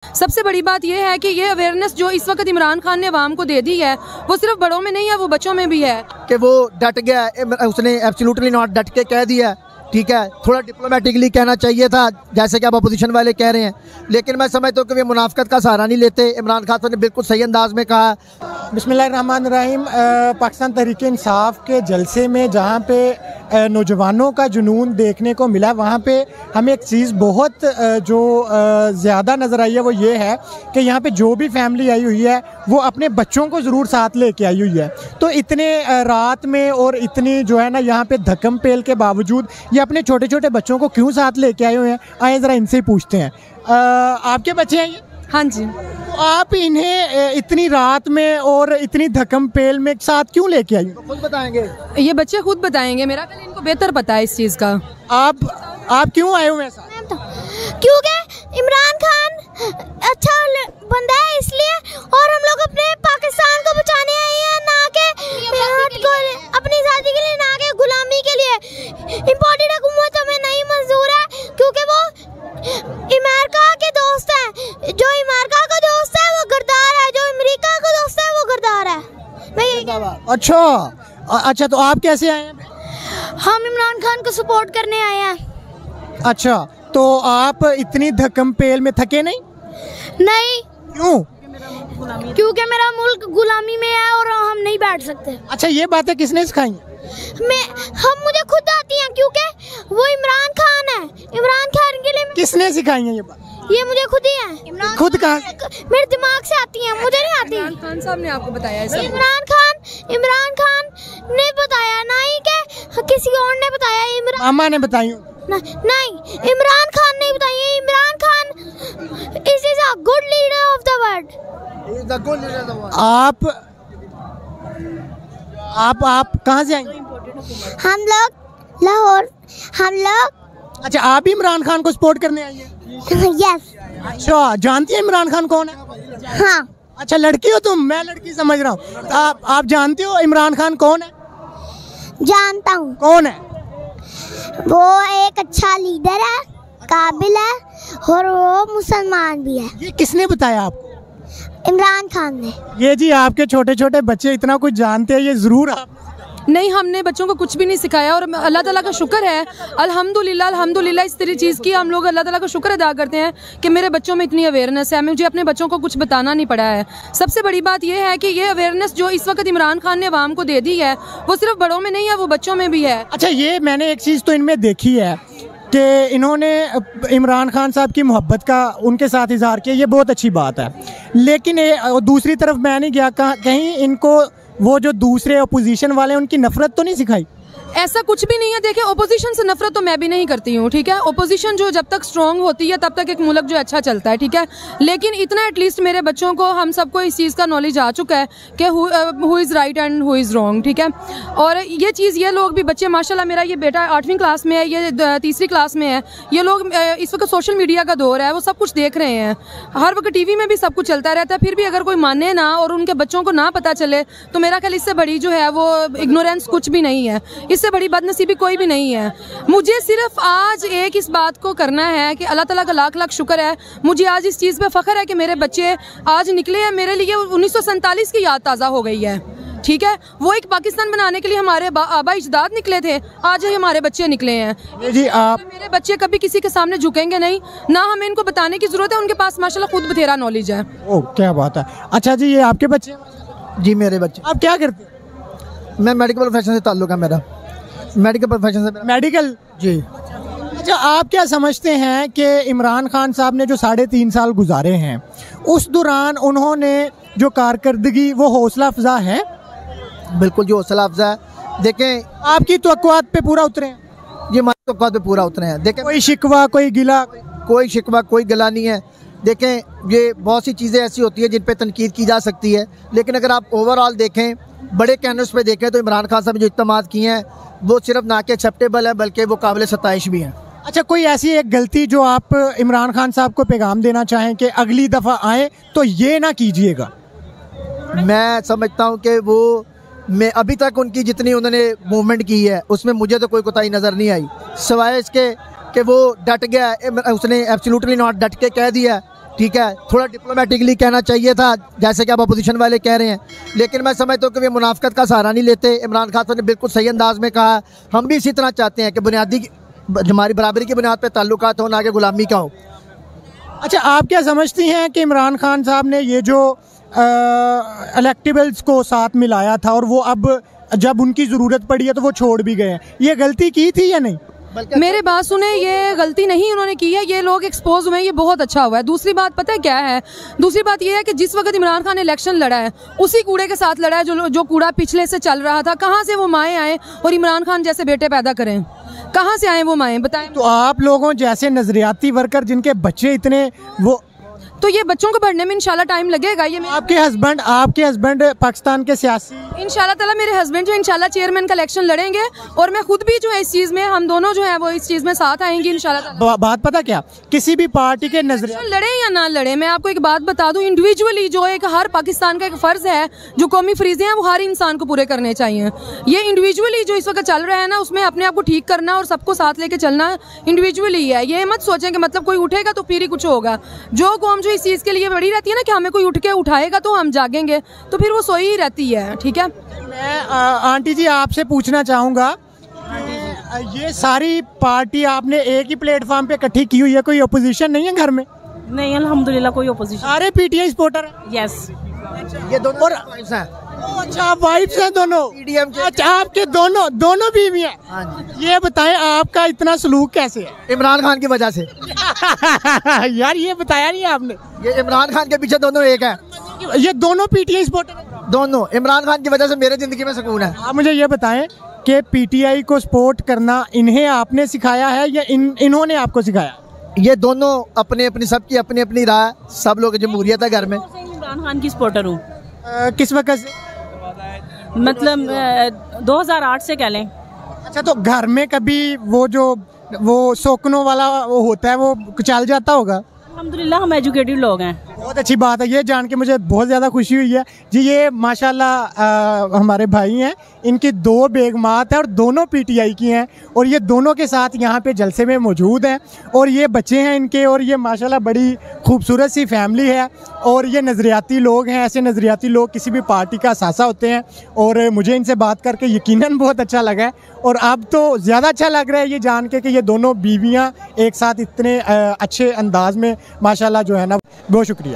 सबसे बड़ी बात यह है कि ये अवेयरनेस जो इस वक्त इमरान खान ने अवाम को दे दी है वो सिर्फ बड़ों में नहीं है, वो बच्चों में भी है कि वो डट गया, उसने एब्सोल्युटली नॉट डट के कह दिया। ठीक है, थोड़ा डिप्लोमेटिकली कहना चाहिए था जैसे कि आप अपोजिशन वाले कह रहे हैं, लेकिन मैं समझता हूँ कि वे मुनाफिकत का सहारा नहीं लेते। इमरान खान साहब ने बिल्कुल सही अंदाज में कहा। बिस्मिल्लाहिर्रहमानिर्रहीम। पाकिस्तान तहरीक इंसाफ के जलसे में जहाँ पे नौजवानों का जुनून देखने को मिला, वहाँ पे हमें एक चीज़ बहुत जो ज़्यादा नज़र आई है वो ये है कि यहाँ पे जो भी फैमिली आई हुई है वो अपने बच्चों को ज़रूर साथ लेके आई हुई है। तो इतने रात में और इतनी जो है ना यहाँ पे धक्कम पेल के बावजूद ये अपने छोटे छोटे बच्चों को क्यों साथ लेके आए हुए हैं, आए ज़रा इनसे ही पूछते हैं। आपके बच्चे हैं ये? हाँ जी। तो आप इन्हें इतनी रात में और इतनी धक्कम पेल में साथ क्यों लेके आई? खुद बताएंगे, ये बच्चे खुद बताएंगे, मेरा ख्याल इनको बेहतर पता है इस चीज़ का। आप क्यों आए हुए हैं साथ? क्योंकि इमरान खान अच्छा बंदा है इसलिए, और हम लोग अपने पाकिस्तान को बचाने आए हैं, ना कि अपनी आज़ादी के लिए, ना कि गुलामी के लिए। इम्पोर्टेड हुकूमत हमें नहीं मंजूर है क्योंकि वो अमेरिका के दोस्त हैं। जो अमेरिका का दोस्त है वो गद्दार है, जो अमेरिका का दोस्त है वो गद्दार है। अच्छा, तो आप कैसे आए हैं? हम इमरान खान को सपोर्ट करने आए हैं। अच्छा, तो आप इतनी धक्कम पेल में थके नहीं? नहीं। क्यों? क्योंकि मेरा मुल्क गुलामी में है और हम नहीं बैठ सकते। अच्छा, ये बातें किसने सिखाई? मुझे खुद आती हैं क्योंकि वो इमरान खान है। इमरान खान के लिए किसने सिखाई है ये बात? ये मुझे खुद ही है। खुद कहाँ? मेरे दिमाग से आती हैं, मुझे नहीं आती। इमरान खान साहब ने आपको बताया है? इमरान खान ने बताया, ना ही कि किसी और ने बताया। मामा ने बताई? नहीं, इमरान खान ने बताई। Imran Khan is a good leader of the world. आप कहाँ से आएंगे? हम लोग लाहौर। हम लोग। अच्छा, आप भी इमरान खान को सपोर्ट करने आई हैं? यस। अच्छा, जानती है इमरान खान कौन है? हाँ। अच्छा, लड़की हो तुम? मैं लड़की समझ रहा हूँ। आप जानते हो इमरान खान कौन है? जानता हूँ। कौन है? वो एक अच्छा लीडर है, काबिल है, और वो मुसलमान भी है। ये किसने बताया आपको? इमरान खान ने। ये जी, आपके छोटे छोटे बच्चे इतना कुछ जानते हैं, ये जरूर आप नहीं, हमने बच्चों को कुछ भी नहीं सिखाया और अल्लाह ताला का शुक्र है, अल्हम्दुलिल्लाह इस तरह चीज़ की हम लोग अल्लाह ताला का शुक्र अदा करते हैं कि मेरे बच्चों में इतनी अवेयरनेस है। मुझे अपने बच्चों को कुछ बताना नहीं पड़ा है। सबसे बड़ी बात यह है कि ये अवेयरनेस जो इस वक्त इमरान खान ने अवाम को दे दी है वो सिर्फ बड़ों में नहीं है, वो बच्चों में भी है। अच्छा, ये मैंने एक चीज़ तो इनमें देखी है कि इन्होंने इमरान खान साहब की मोहब्बत का उनके साथ इजहार किया, ये बहुत अच्छी बात है। लेकिन दूसरी तरफ मैं नहीं गया, कहीं इनको वो जो दूसरे अपोजिशन वाले उनकी नफरत तो नहीं सिखाई? ऐसा कुछ भी नहीं है। देखिए, ओपोजिशन से नफरत तो मैं भी नहीं करती हूँ, ठीक है। ओपोजिशन जो जब तक स्ट्रांग होती है तब तक एक मुल्क जो अच्छा चलता है, ठीक है। लेकिन इतना एटलीस्ट मेरे बच्चों को, हम सबको इस चीज़ का नॉलेज आ चुका है कि who is right and who is wrong, ठीक है। और ये चीज़, ये लोग भी बच्चे माशाल्लाह, मेरा ये बेटा 8वीं क्लास में है, ये 3री क्लास में है। ये लोग इस वक्त सोशल मीडिया का दौर है, वो सब कुछ देख रहे हैं, हर वक्त टीवी में भी सब कुछ चलता रहता है। फिर भी अगर कोई माने ना और उनके बच्चों को ना पता चले तो मेरा ख्याल इससे बड़ी जो है वो इग्नोरेंस कुछ भी नहीं है, इससे बड़ी बदनसीबी कोई भी नहीं है। मुझे सिर्फ आज एक इस बात को करना है कि अल्लाह ताला का लाख लाख शुक्र है, मुझे आज इस चीज़ पे फ़ख्र है कि मेरे बच्चे आज निकले हैं। मेरे लिए 1947 की याद ताज़ा हो गई है, ठीक है। वो एक पाकिस्तान बनाने के लिए हमारे आबा अजदाद निकले थे, आज ही हमारे बच्चे निकले हैं जी। आप मेरे बच्चे कभी किसी के सामने झुकेंगे नहीं, ना हमें इनको बताने की ज़रूरत है, उनके पास माशाल्लाह खुद बथेरा नॉलेज है। ओह, क्या बात है। अच्छा जी, ये आपके बच्चे? जी, मेरे बच्चे। आप क्या करते हैं? मैं मेडिकल प्रोफेशन से ताल्लुक़ है मेरा, मेडिकल प्रोफेशन से। मेडिकल? जी। अच्छा, आप क्या समझते हैं कि इमरान खान साहब ने जो 3.5 साल गुजारे हैं उस दौरान उन्होंने जो कारकर्दगी वो हौसला अफजा है? बिल्कुल जी, हौसला अफजा है। देखें, आपकी तवक्कुआत पे पूरा उतरे हैं? ये हमारी तवक्कुआत पे पूरा उतरे हैं। देखें, कोई शिकवा, कोई गिला? कोई शिकवा, कोई गिला नहीं है। देखें, ये बहुत सी चीज़ें ऐसी होती है जिन पे तनकीद की जा सकती है, लेकिन अगर आप ओवरऑल देखें, बड़े कैनवस पे देखें, तो इमरान खान साहब ने जो इक़दामात किए हैं वो सिर्फ ना के एक्सेप्टेबल है बल्कि वो काबिल सताइश भी हैं। अच्छा, कोई ऐसी एक गलती जो आप इमरान खान साहब को पैगाम देना चाहें कि अगली दफ़ा आए तो ये ना कीजिएगा? मैं समझता हूँ कि वो, मैं अभी तक उनकी जितनी उन्होंने मूवमेंट की है उसमें मुझे तो कोई कोताही नज़र नहीं आई, सिवाय इसके कि वो डट गया, उसने एब्सोल्युटली नॉट डट के कह दिया। ठीक है, थोड़ा डिप्लोमेटिकली कहना चाहिए था जैसे कि आप अपोजिशन वाले कह रहे हैं, लेकिन मैं समझता हूँ कि वे मुनाफिकत का सहारा नहीं लेते। इमरान खान साहब ने बिल्कुल सही अंदाज में कहा, हम भी इसी तरह चाहते हैं कि बुनियादी हमारी बराबरी की बुनियाद पर ताल्लुकात हो, ना कि गुलामी का हो। अच्छा, आप क्या समझती हैं कि इमरान खान साहब ने ये जो इलेक्टेबल्स को साथ मिलाया था और वो अब जब उनकी ज़रूरत पड़ी है तो वो छोड़ भी गए हैं, ये गलती की थी या नहीं? मेरे बात सुने, ये गलती नहीं उन्होंने की है, ये लोग एक्सपोज हुए हैं, ये बहुत अच्छा हुआ है। दूसरी बात पता है क्या है, दूसरी बात ये है कि जिस वक्त इमरान खान ने इलेक्शन लड़ा है उसी कूड़े के साथ लड़ा है जो कूड़ा पिछले से चल रहा था। कहाँ से वो माएँ आए और इमरान खान जैसे बेटे पैदा करें? कहाँ से आए वो माएँ, बताएं। तो आप लोगों जैसे नजरियाती वर्कर जिनके बच्चे इतने वो, तो ये बच्चों को पढ़ने में इंशाल्लाह टाइम लगेगा। ये आपके हस्बैंड पाकिस्तान के सियासी, इंशाल्लाह ताला मेरे हस्बैंड जो इंशाल्लाह चेयरमैन का इलेक्शन लड़ेंगे और मैं खुद भी जो है इस चीज़ में, हम दोनों जो है वो इस चीज़ में साथ आएंगे इंशाल्लाह ताला। बात पता क्या, किसी भी पार्टी के नजरिए लड़े या ना लड़े, मैं आपको एक बात बता दूं, इंडिविजुअली जो एक हर पाकिस्तान का एक फ़र्ज़ है, जो कौमी फरीज़े हैं वो हर इंसान को पूरे करने चाहिए। ये इंडिविजुअली जो इस वक्त चल रहा है ना, उसमें अपने आप को ठीक करना और सबको साथ लेके चलना इंडिविजुअली है। ये मत सोचें कि मतलब कोई उठेगा तो फिर ही कुछ होगा। जो कौम जो इस चीज़ के लिए बड़ी रहती है ना कि हमें कोई उठ के उठाएगा तो हम जागेंगे, तो फिर वो सोई ही रहती है। ठीक है, मैं आंटी जी आपसे पूछना चाहूँगा, ये सारी पार्टी आपने एक ही प्लेटफॉर्म पे इकट्ठी की हुई है, कोई अपोजिशन नहीं है घर में? नहीं, अल्हम्दुलिल्लाह कोई अपोजिशन। सारे पीटीआई सपोर्टर हैं? यस। ये दोनों और वाइफ्स हैं। अच्छा, वाइफ्स हैं दोनों? PDM के। अच्छा, आपके दोनों बीवी हैं? हाँ जी। ये बताएं आपका इतना सलूक कैसे है? इमरान खान की वजह से। यार ये बताया नहीं आपने। ये इमरान खान के पीछे दोनों एक है, ये दोनों पीटीआई सपोर्टर हैं? दोनों। इमरान खान की वजह से मेरे जिंदगी में सुकून है। आप मुझे ये बताएं कि पीटीआई को सपोर्ट करना इन्हें आपने सिखाया है या इन्होंने आपको सिखाया? ये दोनों अपनी सबकी अपनी अपनी राय, सब लोग जमहूरियत है घर में। इमरान खान की सपोर्टर हूँ। किस वक्त से? मतलब 2008 से कह लें। अच्छा, तो घर में कभी वो सोकनों वाला वो होता है, वो चल जाता होगा? अल्हम्दुलिल्लाह हम एजुकेटेड लोग हैं। बहुत अच्छी बात है, ये जान के मुझे बहुत ज़्यादा खुशी हुई है जी। ये माशाल्लाह हमारे भाई हैं, इनकी 2 बेगमात हैं और दोनों पीटीआई की हैं और ये दोनों के साथ यहाँ पे जलसे में मौजूद हैं और ये बच्चे हैं इनके, और ये माशाल्लाह बड़ी खूबसूरत सी फैमिली है और ये नज़रियाती लोग हैं। ऐसे नज़रियाती लोग किसी भी पार्टी का असासा होते हैं और मुझे इनसे बात करके यकीनन बहुत अच्छा लगा है। और अब तो ज़्यादा अच्छा लग रहा है ये जान के कि ये दोनों बीवियाँ एक साथ इतने अच्छे अंदाज में माशाल्लाह जो है ना। बहुत शुक्रिया।